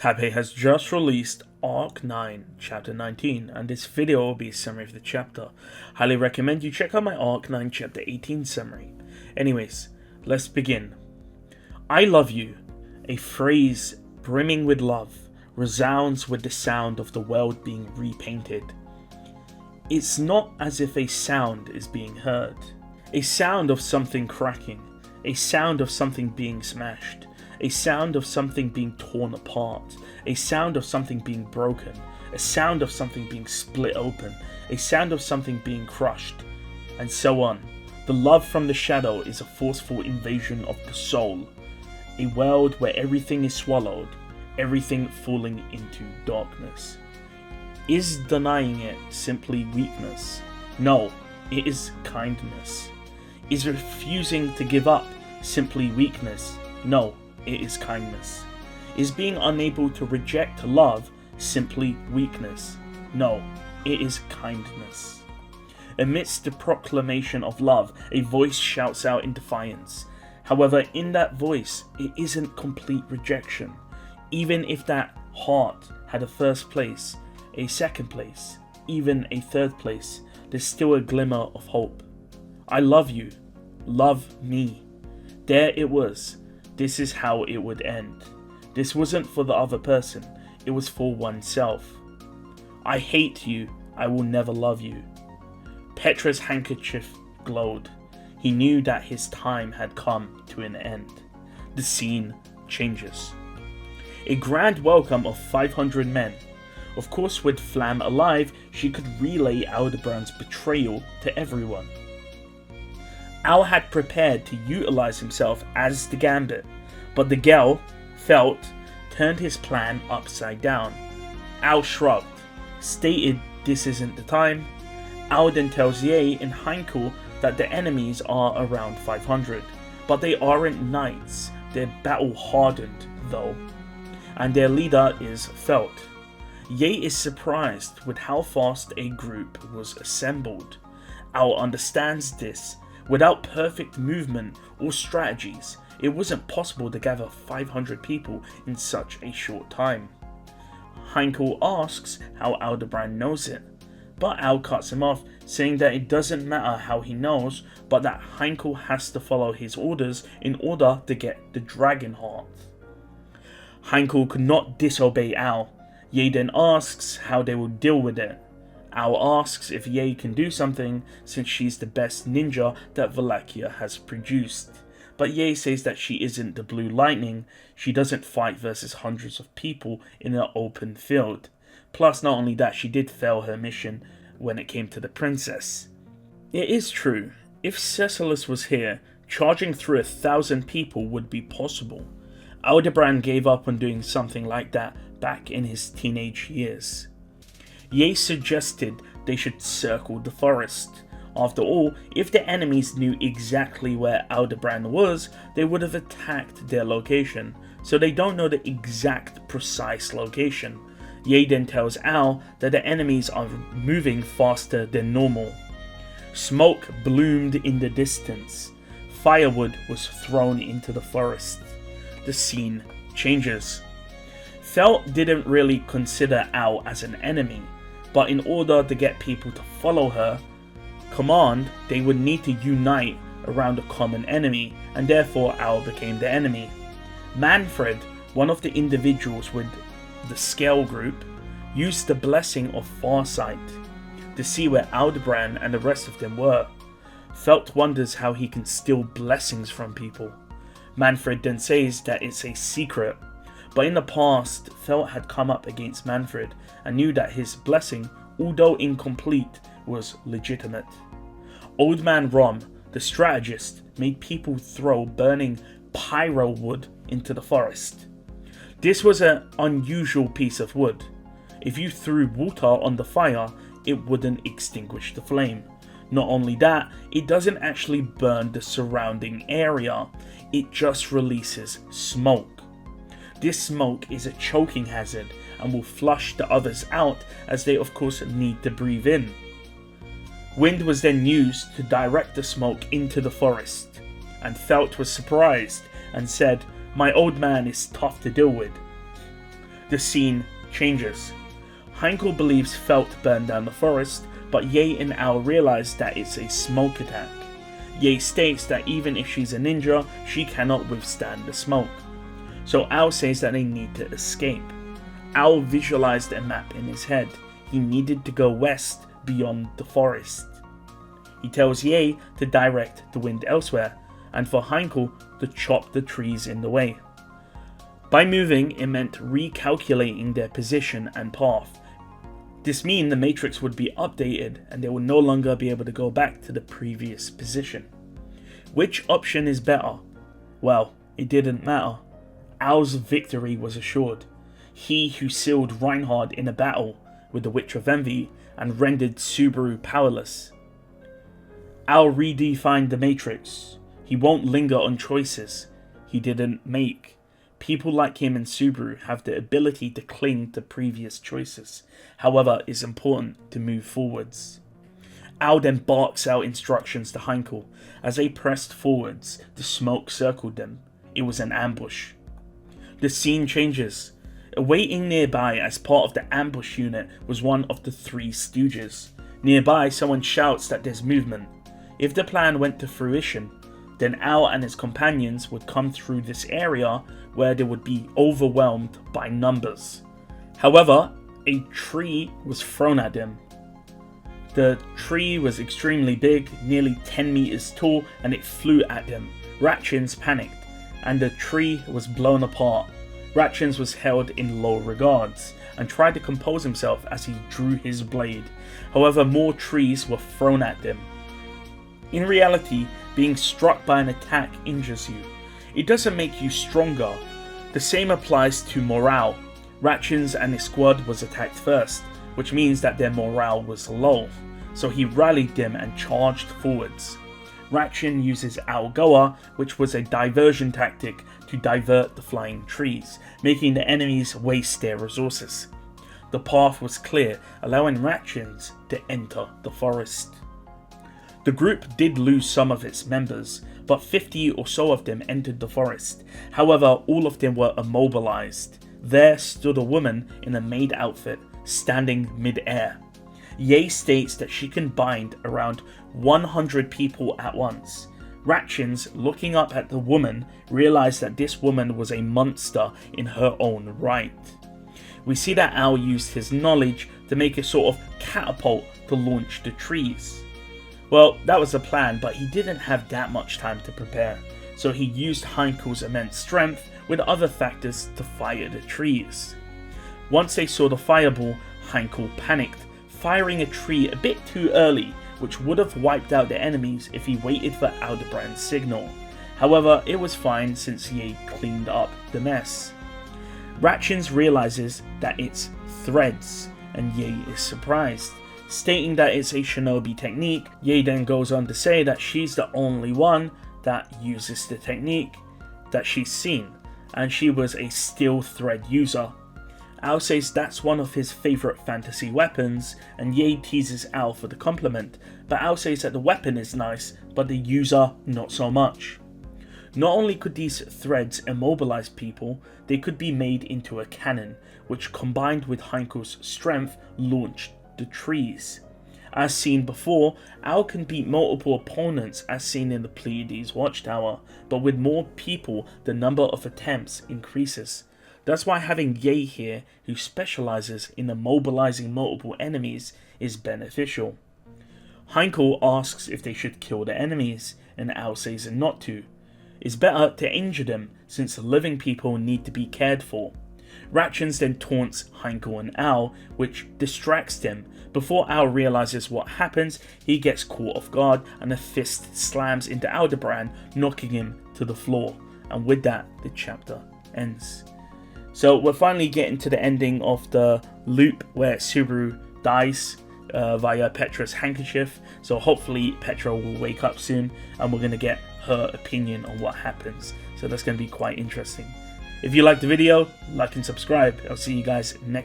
Taipei has just released Arc 9, Chapter 19, and this video will be a summary of the chapter. Highly recommend you check out my Arc 9, Chapter 18 summary. Anyways, let's begin. I love you, a phrase brimming with love, resounds with the sound of the world being repainted. It's not as if a sound is being heard. A sound of something cracking, a sound of something being smashed, a sound of something being torn apart, a sound of something being broken, a sound of something being split open, a sound of something being crushed, and so on. The love from the shadow is a forceful invasion of the soul, a world where everything is swallowed, everything falling into darkness. Is denying it simply weakness? No, it is kindness. Is refusing to give up simply weakness? No, it is kindness. Is being unable to reject love simply weakness? No, it is kindness. Amidst the proclamation of love, a voice shouts out in defiance. However, in that voice, it isn't complete rejection. Even if that heart had a first place, a second place, even a third place, there's still a glimmer of hope. I love you. Love me. There it was. This is how it would end. This wasn't for the other person. It was for oneself. I hate you. I will never love you. Petra's handkerchief glowed. He knew that his time had come to an end. The scene changes. A grand welcome of 500 men. Of course, with Flam alive, she could relay Aldebaran's betrayal to everyone. Al had prepared to utilize himself as the Gambit, but the girl, Felt, turned his plan upside down. Al shrugged, stated this isn't the time. Al then tells Ye and Heinkel that the enemies are around 500, but they aren't knights, they're battle hardened though, and their leader is Felt. Ye is surprised with how fast a group was assembled. Al understands this. Without perfect movement or strategies, it wasn't possible to gather 500 people in such a short time. Heinkel asks how Aldebaran knows it, but Al cuts him off, saying that it doesn't matter how he knows, but that Heinkel has to follow his orders in order to get the dragon heart. Heinkel could not disobey Al. Ye then asks how they will deal with it. Al asks if Ye can do something since she's the best ninja that Wallachia has produced. But Ye says that she isn't the Blue Lightning, she doesn't fight versus hundreds of people in an open field. Plus, not only that, she did fail her mission when it came to the princess. It is true, if Cecilus was here, charging through 1,000 people would be possible. Aldebaran gave up on doing something like that back in his teenage years. Ye suggested they should circle the forest. After all, if the enemies knew exactly where Aldebaran was, they would have attacked their location, so they don't know the exact precise location. Ye then tells Al that the enemies are moving faster than normal. Smoke bloomed in the distance. Firewood was thrown into the forest. The scene changes. Felt didn't really consider Al as an enemy, but in order to get people to follow her command, they would need to unite around a common enemy, and therefore Al became the enemy. Manfred, one of the individuals with the Scale group, used the blessing of Farsight to see where Aldebaran and the rest of them were. Felt wonders how he can steal blessings from people. Manfred then says that it's a secret, but in the past, Felt had come up against Manfred and knew that his blessing, although incomplete, was legitimate. Old Man Rom, the strategist, made people throw burning pyro wood into the forest. This was an unusual piece of wood. If you threw water on the fire, it wouldn't extinguish the flame. Not only that, it doesn't actually burn the surrounding area, it just releases smoke. This smoke is a choking hazard and will flush the others out, as they of course need to breathe in. Wind was then used to direct the smoke into the forest, and Felt was surprised and said, "My old man is tough to deal with." The scene changes. Heinkel believes felt burned down the forest, but Ye and Ao realize that it's a smoke attack. Ye states that even if she's a ninja, she cannot withstand the smoke. So Ao says that they need to escape. Ao visualized a map in his head. He needed to go west beyond the forest. He tells Ye to direct the wind elsewhere, and for Heinkel to chop the trees in the way. By moving, it meant recalculating their position and path. This means the matrix would be updated and they would no longer be able to go back to the previous position. Which option is better? Well, it didn't matter. Ao's victory was assured. He who sealed Reinhard in a battle with the Witch of Envy and rendered Subaru powerless. Ao redefined the matrix. He won't linger on choices he didn't make. People like him and Subaru have the ability to cling to previous choices. However, it's important to move forwards. Ao then barks out instructions to Heinkel. As they pressed forwards, the smoke circled them. It was an ambush. The scene changes. Awaiting nearby as part of the ambush unit was one of the Three Stooges. Nearby, someone shouts that there's movement. If the plan went to fruition, then Ao and his companions would come through this area where they would be overwhelmed by numbers. However, a tree was thrown at them. The tree was extremely big, nearly 10 meters tall, and it flew at them. Ratchins panicked, and the tree was blown apart. Ratchins was held in low regards, and tried to compose himself as he drew his blade. However, more trees were thrown at them. In reality, being struck by an attack injures you. It doesn't make you stronger. The same applies to morale. Ratchins and his squad was attacked first, which means that their morale was low, so he rallied them and charged forwards. Ratchin uses Algoa, which was a diversion tactic to divert the flying trees, making the enemies waste their resources. The path was clear, allowing Ratchins to enter the forest. The group did lose some of its members, but 50 or so of them entered the forest. However, all of them were immobilized. There stood a woman in a maid outfit, standing mid-air. Ye states that she can bind around 100 people at once. Ratchins, looking up at the woman, realized that this woman was a monster in her own right. We see that Ao used his knowledge to make a sort of catapult to launch the trees. Well, that was the plan, but he didn't have that much time to prepare, so he used Heinkel's immense strength with other factors to fire the trees. Once they saw the fireball, Heinkel panicked, firing a tree a bit too early, which would have wiped out the enemies if he waited for Aldebrand's signal. However, it was fine since Ye cleaned up the mess. Ratchins realizes that it's threads, and Ye is surprised. Stating that it's a shinobi technique, Ye then goes on to say that she's the only one that uses the technique that she's seen, and she was a steel thread user. Ao says that's one of his favourite fantasy weapons, and Ye teases Ao for the compliment, but Ao says that the weapon is nice, but the user not so much. Not only could these threads immobilize people, they could be made into a cannon, which combined with Heinkel's strength launched the trees. As seen before, Ao can beat multiple opponents as seen in the Pleiades watchtower, but with more people the number of attempts increases. That's why having Ye here, who specializes in immobilizing multiple enemies, is beneficial. Heinkel asks if they should kill the enemies, and Ao says not to. It's better to injure them, since living people need to be cared for. Ratchins then taunts Heinkel and Ao, which distracts them. Before Ao realizes what happens, he gets caught off guard and a fist slams into Aldebrand, knocking him to the floor. And with that, the chapter ends. So we're finally getting to the ending of the loop where Subaru dies via Petra's handkerchief. So hopefully Petra will wake up soon and we're going to get her opinion on what happens. So that's going to be quite interesting. If you liked the video, like and subscribe. I'll see you guys next time.